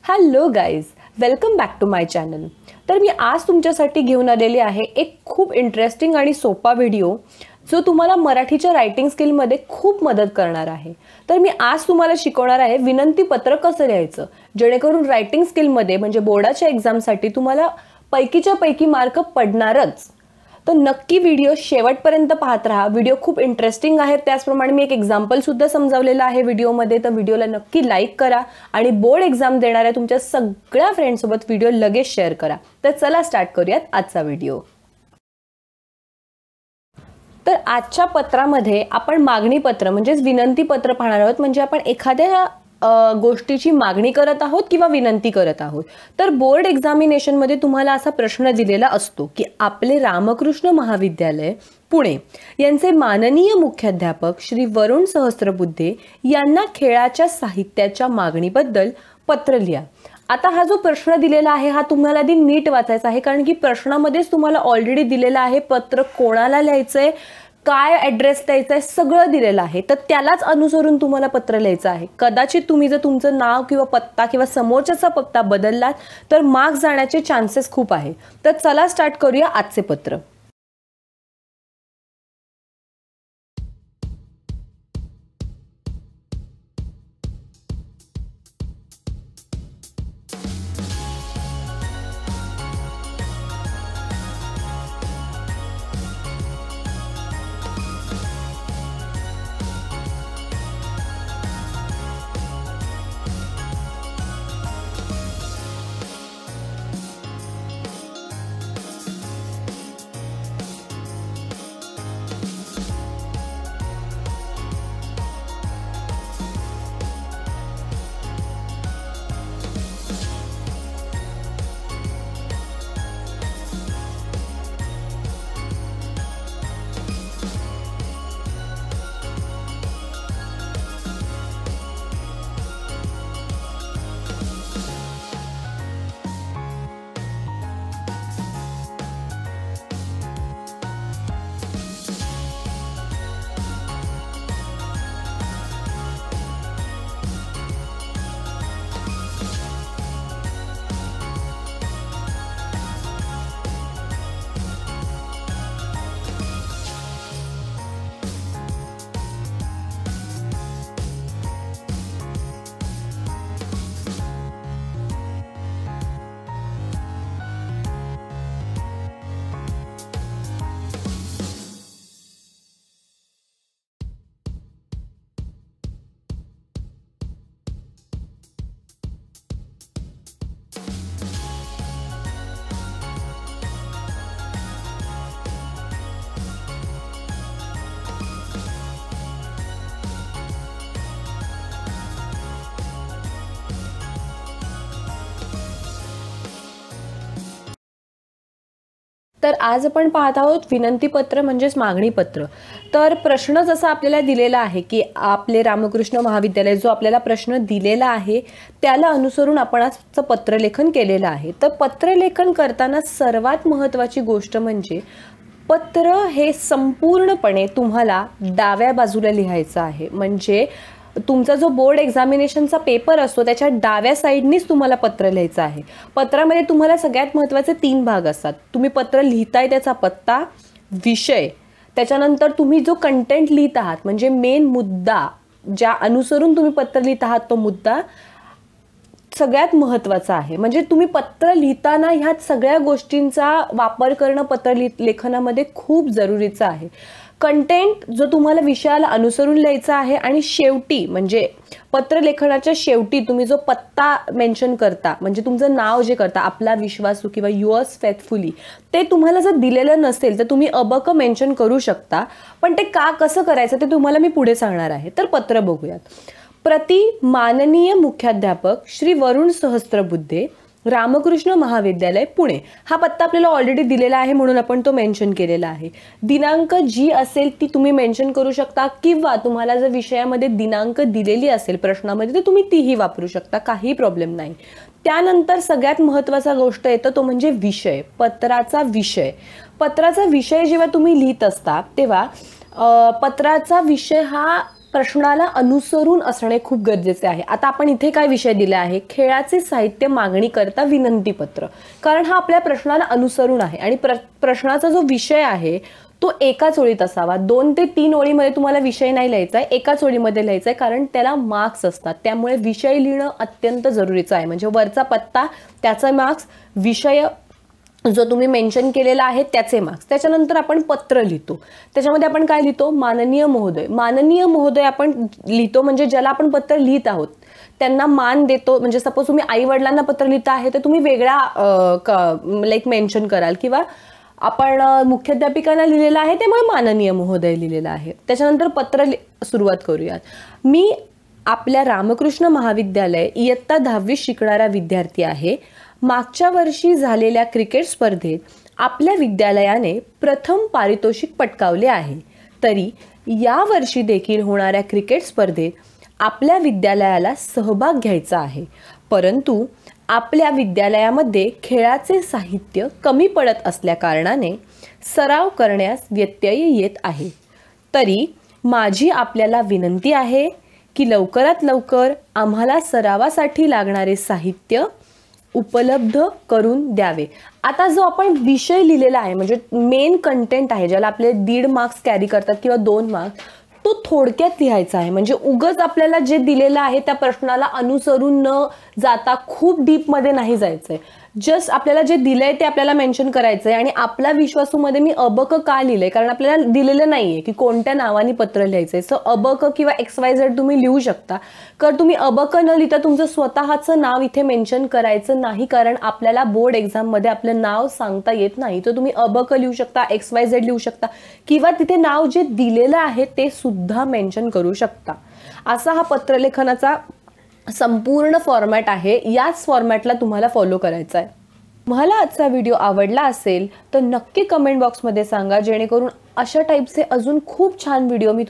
Hello guys, welcome back to my channel. तर मी आज तुमच्यासाठी घेऊन आलेली आहे एक खूप इंटरेस्टिंग आणि सोपा व्हिडिओ जो तुम्हाला मराठीच्या रायटिंग स्किलमध्ये खूप मदत करणार आहे। तर मी आज तुम्हाला शिकवणार आहे विनंती पत्र कसं लिहायचं, जेणेकरून रायटिंग स्किलमध्ये म्हणजे बोर्डाच्या एक्झामसाठी तुम्हाला पैकीच्या पैकी मार्क पडणारच। तर नक्की व्हिडिओ शेवटपर्यंत पाहत राहा। व्हिडिओ खूप इंटरेस्टिंग आहे, त्याचप्रमाणे मी एक एक्झाम्पल सुद्धा समजावलेलं आहे व्हिडिओमध्ये। तर व्हिडिओला नक्की लाईक करा आणि बोर्ड एक्झाम देणाऱ्या तुमच्या सगळ्या फ्रेंड्ससोबत व्हिडिओ लगेच शेअर करा। तर चला स्टार्ट करूयात आजचा व्हिडिओ। तर आजच्या पत्रामध्ये आपण मागणी पत्र म्हणजेच विनंती पत्र पाहणार आहोत। म्हणजे आपण एखाद्या गोष्टीची मागणी करत आहोत किंवा विनंती करत आहोत। तर बोर्ड एक्झामिनेशन मध्ये तुम्हाला असा प्रश्न दिलेला असतो की आपले रामकृष्ण महाविद्यालय पुणे यांचे माननीय मुख्याध्यापक श्री वरुण सहस्त्रबुद्धे यांना खेळाच्या साहित्याच्या मागणीबद्दल पत्र लिहा। आता हा जो प्रश्न दिलेला आहे हा तुम्हाला आधी नीट वाचायचा आहे, कारण की प्रश्नामध्येच तुम्हाला ऑलरेडी दिलेला आहे पत्र कोणाला लिहायचंय, काय ॲड्रेस द्यायचा आहे, सगळं दिलेलं आहे। तर त्यालाच अनुसरून तुम्हाला पत्र लिहायचं आहे। कदाचित तुम्ही जर तुमचं नाव किंवा पत्ता किंवा समोरच्याचा पत्ता बदललात तर मार्क्स जाण्याचे चान्सेस खूप आहे। तर चला स्टार्ट करूया आजचे पत्र। तर आज आपण पाहत आहोत विनंती पत्र म्हणजेच मागणी पत्र। तर प्रश्न जसा आपल्याला दिलेला आहे की आपले रामकृष्ण महाविद्यालय, जो आपल्याला प्रश्न दिलेला आहे त्याला अनुसरून आपण आज पत्रलेखन केलेलं आहे। तर पत्रलेखन करताना सर्वात महत्त्वाची गोष्ट म्हणजे पत्र हे संपूर्णपणे तुम्हाला डाव्या बाजूला लिहायचं आहे। म्हणजे तुमचा जो बोर्ड एक्झामिनेशनचा पेपर असतो त्याच्या डाव्या साईडनीच तुम्हाला पत्र लिहायचं आहे। पत्रामध्ये तुम्हाला सगळ्यात महत्त्वाचे 3 भाग असतात। तुम्ही पत्र लिहिताय त्याचा पत्ता, विषय, त्याच्यानंतर तुम्ही जो कंटेंट लिहित आहात म्हणजे मेन मुद्दा, ज्या अनुसरून तुम्ही पत्र लिहित आहात तो मुद्दा सगळ्यात महत्त्वाचा आहे। म्हणजे तुम्ही पत्र लिहिताना ह्या सगळ्या गोष्टींचा वापर करणं पत्र लेखनामध्ये खूप जरुरीचं आहे। कंटेंट जो तुम्हाला विषयाला अनुसरून लिहायचा आहे आणि शेवटी म्हणजे पत्र लेखनाच्या शेवटी तुम्ही जो पत्ता मेन्शन करता म्हणजे तुमचं नाव जे करता, आपला विश्वासू किंवा युअर्स फेथफुली, ते तुम्हाला जर दिलेलं नसेल तर तुम्ही अबक मेन्शन करू शकता। पण ते कसं करायचं ते तुम्हाला मी पुढे सांगणार आहे। तर पत्र बघूयात। प्रति माननीय मुख्याध्यापक श्री वरुण सहस्त्रबुद्धे, रामकृष्ण महाविद्यालय पुणे, हा पत्ता आपल्याला ऑलरेडी दिलेला आहे म्हणून आपण तो मेन्शन केलेला आहे। दिनांक जी असेल ती तुम्ही मेन्शन करू शकता किंवा तुम्हाला जर विषयामध्ये दिनांक दिलेली असेल प्रश्नामध्ये तर तुम्ही तीही वापरू शकता, काही प्रॉब्लेम नाही। त्यानंतर सगळ्यात महत्त्वाचा गोष्ट येतो तो म्हणजे विषय, पत्राचा विषय। पत्राचा विषय जेव्हा तुम्ही लिहित असता तेव्हा पत्राचा विषय हा प्रश्नाला अनुसरून असणे खूप गरजेचे आहे. आता आपण इथे काय विषय दिला आहे, खेळाचे साहित्य मागणी करता विनंती पत्र, कारण हा आपल्या प्रश्नाला अनुसरून आहे आणि प्रश्नाचा जो विषय आहे तो एकाच ओळीत असावा. 2 ते 3 ओळीमध्ये तुम्हाला विषय नाही लिहायचा आहे, एकाच ओळीमध्ये लिहायचा आहे, कारण त्याला मार्क्स असतात. त्यामुळे विषय लिहिणं अत्यंत जरुरीचं आहे. म्हणजे वरचा पत्ता त्याचा मार्क्स, विषय जो तुम्ही मेन्शन केलेला आहे त्याचे मार्क्स. त्याच्यानंतर आपण पत्र लिहितो. त्याच्यामध्ये आपण काय लिहितो, माननीय महोदय. माननीय महोदय आपण लिहितो म्हणजे ज्याला आपण पत्र लिहित आहोत त्यांना मान देतो. म्हणजे सपोज तुम्ही आई वडिलांना पत्र लिहिता आहे तर तुम्ही वेगळा लाईक मेन्शन कराल, किंवा आपण मुख्याध्यापिकांना लिहिलेलं आहे त्यामुळे माननीय महोदय लिहिलेलं आहे. त्याच्यानंतर पत्र सुरुवात करूयात. मी आपल्या रामकृष्ण महाविद्यालय इयत्ता 10वी शिकणारा विद्यार्थी आहे. मागच्या वर्षी झालेल्या क्रिकेट स्पर्धेत आपल्या विद्यालयाने प्रथम पारितोषिक पटकावले आहे. तरी या वर्षी देखील होणाऱ्या क्रिकेट स्पर्धेत आपल्या विद्यालयाला सहभाग घ्यायचा आहे, परंतु आपल्या विद्यालयामध्ये खेळाचे साहित्य कमी पडत असल्या कारणाने सराव करण्यास व्यत्यय येत आहे. तरी माझी आपल्याला विनंती आहे की लवकरात लवकर आम्हाला सरावासाठी लागणारे साहित्य उपलब्ध करून द्यावे. आता जो आपण विषय लिहिलेला आहे म्हणजे मेन कंटेंट आहे, ज्याला आपले 1.5 मार्क्स कॅरी करतात किंवा 2 मार्क्स, तो थोडक्यात लिहायचा आहे. म्हणजे उगाच आपल्याला जे दिलेलं आहे त्या प्रश्नाला अनुसरून न जाता खूप डीपमध्ये नाही जायचंय. जस्ट आपल्याला जे दिलंय ते आपल्याला मेन्शन करायचंय. आणि आपल्या विश्वासूमध्ये मी अबक का लिहिलंय, कारण आपल्याला दिलेलं नाहीये की कोणत्या नावाने पत्र लिहायचंय. सो अबक किंवा XYZ तुम्ही लिहू शकता. तर तुम्ही अबक न लिहिता तुमचं स्वतःचं नाव इथे मेन्शन करायचं नाही, कारण आपल्याला बोर्ड एक्झाम मध्ये आपलं नाव सांगता येत नाही. तर तुम्ही अबक लिहू शकता, XYZ लिहू शकता, किंवा तिथे नाव जे दिलेलं आहे ते सुद्धा मेन्शन करू शकता. असा हा पत्रलेखनाचा संपूर्ण फॉर्मॅट आहे. याच फॉर्मॅटला तुम्हाला फॉलो करायचा आहे. मला आजचा व्हिडिओ आवडला असेल तर नक्की कमेंट बॉक्समध्ये सांगा, जेणेकरून अशा टाईपचे अजून खूप छान व्हिडिओ मी